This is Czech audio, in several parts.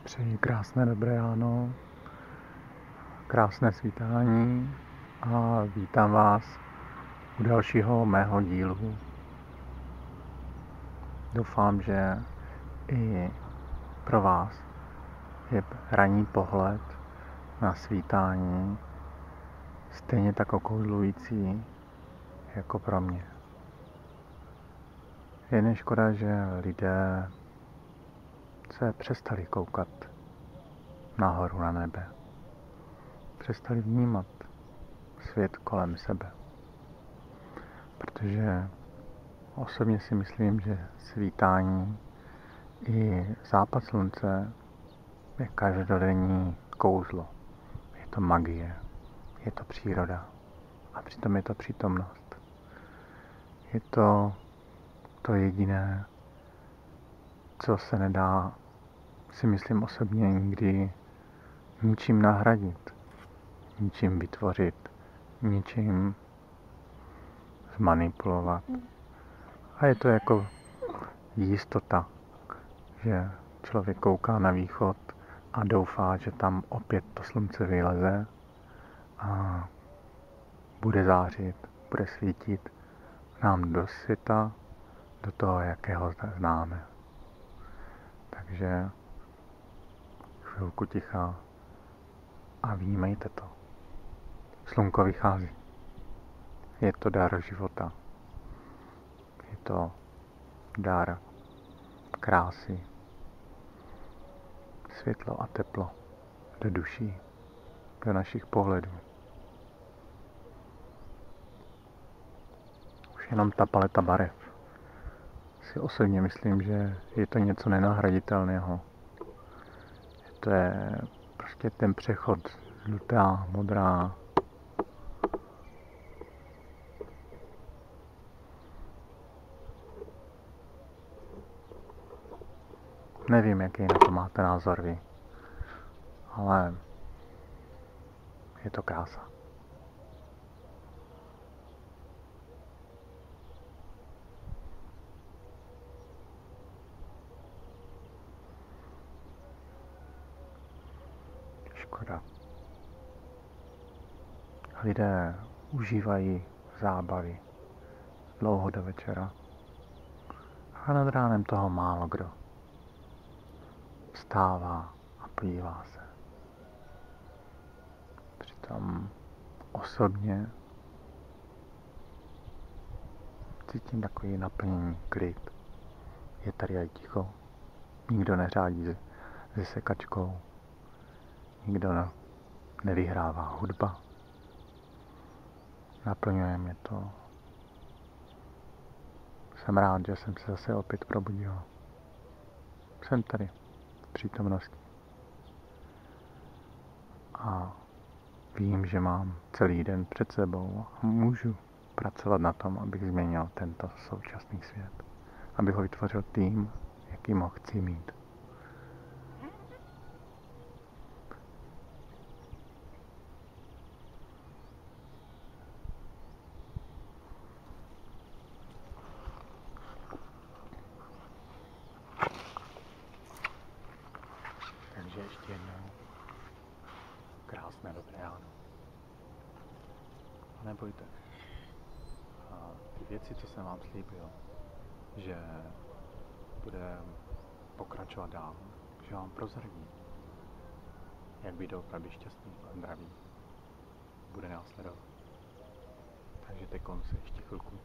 Přeji krásné dobré ráno, krásné svítání a vítám vás u dalšího mého dílu. Doufám, že i pro vás je ranní pohled na svítání stejně tak okouzlující jako pro mě. Je jen škoda, že lidé se přestali koukat nahoru na nebe. Přestali vnímat svět kolem sebe. Protože osobně si myslím, že svítání i západ slunce je každodenní kouzlo. Je to magie, je to příroda a přitom je to přítomnost. Je to jediné, co se nedá, si myslím osobně, nikdy ničím nahradit, ničím vytvořit, ničím zmanipulovat. A je to jako jistota, že člověk kouká na východ a doufá, že tam opět to slunce vyleze a bude zářit, bude svítit nám do světa, do toho, jakého známe. Takže chvilku ticha a vnímejte to. Slunko vychází. Je to dar života. Je to dar krásy, světlo a teplo do duší, do našich pohledů. Už jenom ta paleta barev. Si osobně myslím, že je to něco nenahraditelného. To je prostě ten přechod žlutá, modrá. Nevím, jaký na to máte názor vy, ale je to krása. Škoda. Lidé užívají zábavy dlouho do večera a nad ránem toho málo kdo vstává a podívá se. Přitom osobně cítím takový naplnění, klid. Je tady aj ticho, nikdo neřádí se sekačkou, nikdo nevyhrává hudba. Naplňuje mě to. Jsem rád, že jsem se zase opět probudil. Jsem tady v přítomnosti. A vím, že mám celý den před sebou a můžu pracovat na tom, abych změnil tento současný svět. Abych ho vytvořil tím, jakým ho chci mít. Takže ještě jednou krásné dobré ráno. A nebojte. A ty věci, co jsem vám slíbil, že bude pokračovat dál, že vám prozradí, jak být opravdu šťastný a zdravý, bude následovat. Takže teď se ještě chvilku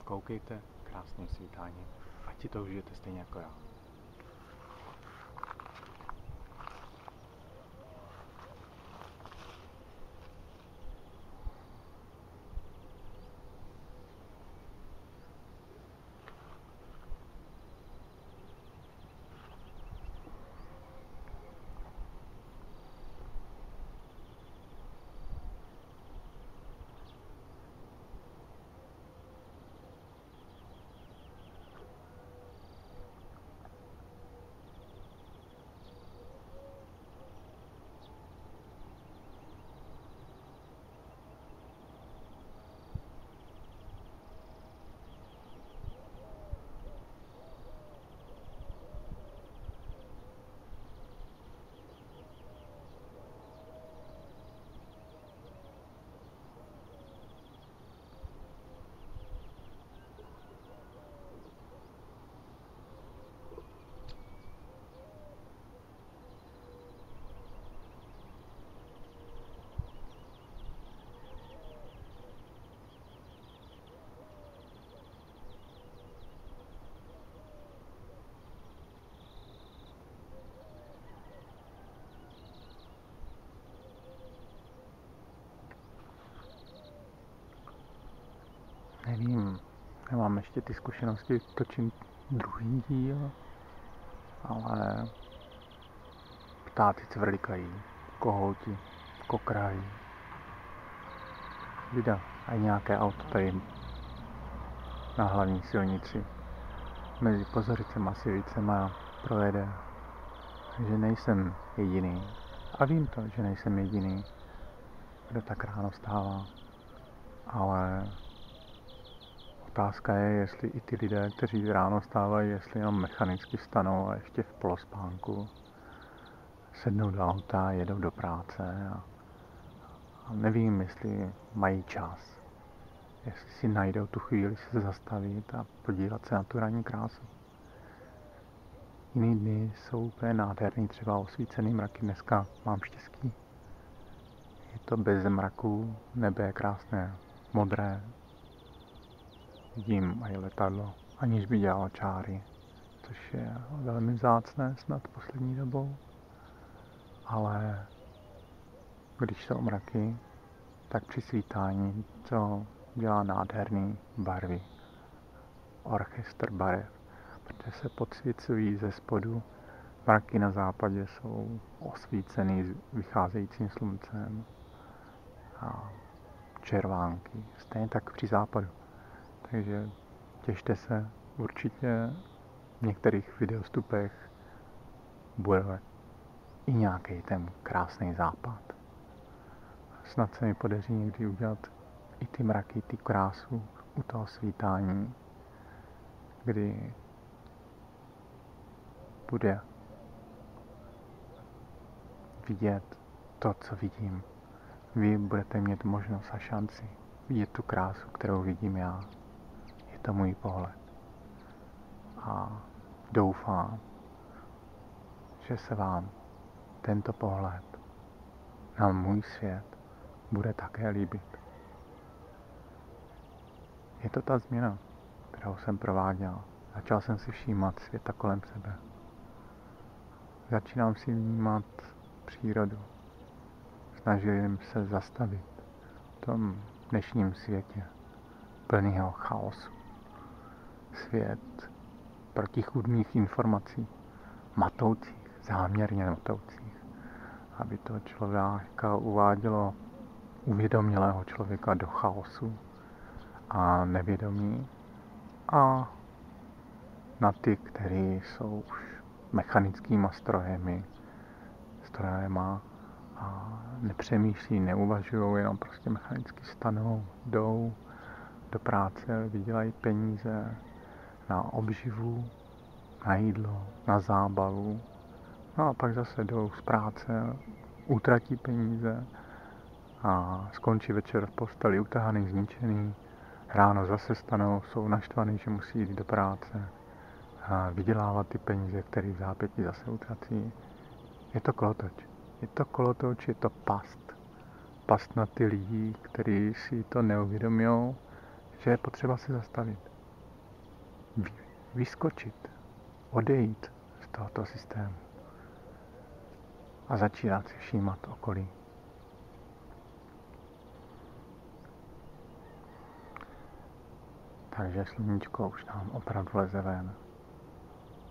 koukejte krásným svítáním, ať si to užijete stejně jako já. mám ještě ty zkušenosti, točím druhý díl, ale ptáci cvrlikají, kohouti, kokrají, vida a nějaké auto tady na hlavní silnici mezi Pozořicem a Sivicema projede, že nejsem jediný. A vím to, že nejsem jediný, kdo tak ráno stává. Ale otázka je, jestli i ty lidé, kteří ráno stávají, jestli jenom mechanicky vstanou a ještě v polospánku sednou do auta, jedou do práce a nevím, jestli mají čas. Jestli si najdou tu chvíli se zastavit a podívat se na tu ranní krásu. Jiný dny jsou úplně nádherný, třeba osvícený mraky. Dneska mám štěstí. Je to bez mraků, nebe je krásné, modré. Vidím aj letadlo, aniž by dělalo čáry, což je velmi vzácné snad poslední dobou. Ale když jsou mraky, tak při svítání to dělá nádherný barvy. Orchestr barev, protože se podsvěcují ze spodu. Mraky na západě jsou osvícený vycházejícím sluncem a červánky, stejně tak při západu. Takže těšte se, určitě v některých videostupech bude i nějaký ten krásný západ. Snad se mi podaří někdy udělat i ty mraky, ty krásu u toho svítání, kdy bude vidět to, co vidím. Vy budete mít možnost a šanci vidět tu krásu, kterou vidím já. Je to můj pohled. A doufám, že se vám tento pohled na můj svět bude také líbit. Je to ta změna, kterou jsem prováděl. Začal jsem si všímat světa kolem sebe. Začínám si vnímat přírodu. Snažím se zastavit v tom dnešním světě plného chaosu. Svět protichůdných informací, matoucích, záměrně matoucích, aby to člověka uvádělo uvědomělého člověka do chaosu a nevědomí a na ty, kteří jsou už mechanickými strojema a nepřemýšlí, neuvažují, jenom prostě mechanicky stanou, jdou do práce, vydělají peníze na obživu, na jídlo, na zábavu, no a pak zase jdou z práce, utratí peníze a skončí večer v posteli utahaný, zničený, ráno zase stanou, jsou naštvaný, že musí jít do práce a vydělávat ty peníze, které v zápětí zase utratí. Je to kolotoč. Je to past. Past na ty lidi, kteří si to neuvědomují, že je potřeba se zastavit. Vyskočit. Odejít z tohoto systému. A začínat si všímat okolí. Takže sluníčko už nám opravdu leze ven.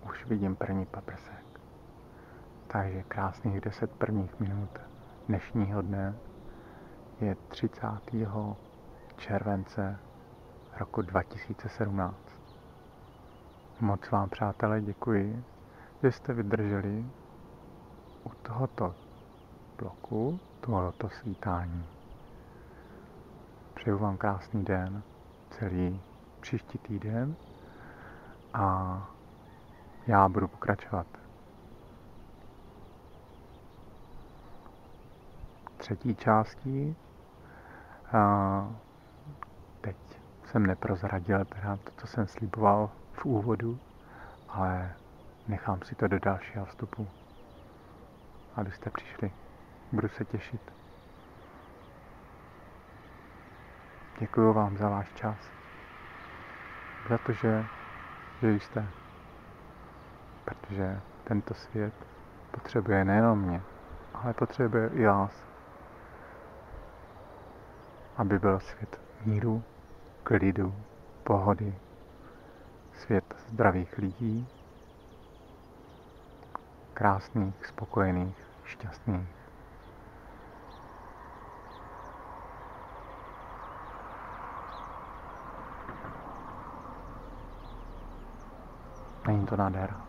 Už vidím první paprsek. Takže krásných 10 prvních minut dnešního dne je 30. července roku 2017. Moc vám, přátelé, děkuji, že jste vydrželi u tohoto bloku, tohoto svítání. Přeju vám krásný den, celý příští týden a já budu pokračovat. Třetí částí. Teď jsem neprozradil teda to, co jsem sliboval v úvodu, ale nechám si to do dalšího vstupu. Abyste přišli. Budu se těšit. Děkuju vám za váš čas. Za to, že jste. Protože tento svět potřebuje nejenom mě, ale potřebuje i vás. Aby byl svět míru, klidu, pohody svět zdravých lidí, krásných, spokojených, šťastných. Není to nádhera?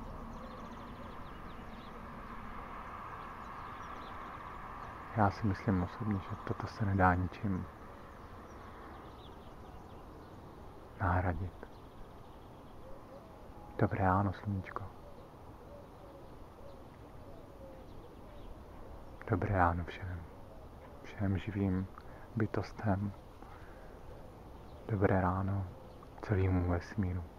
Já si myslím osobně, že toto se nedá ničím nahradit. Dobré ráno, sluníčko. Dobré ráno všem živým bytostem. Dobré ráno celému vesmíru.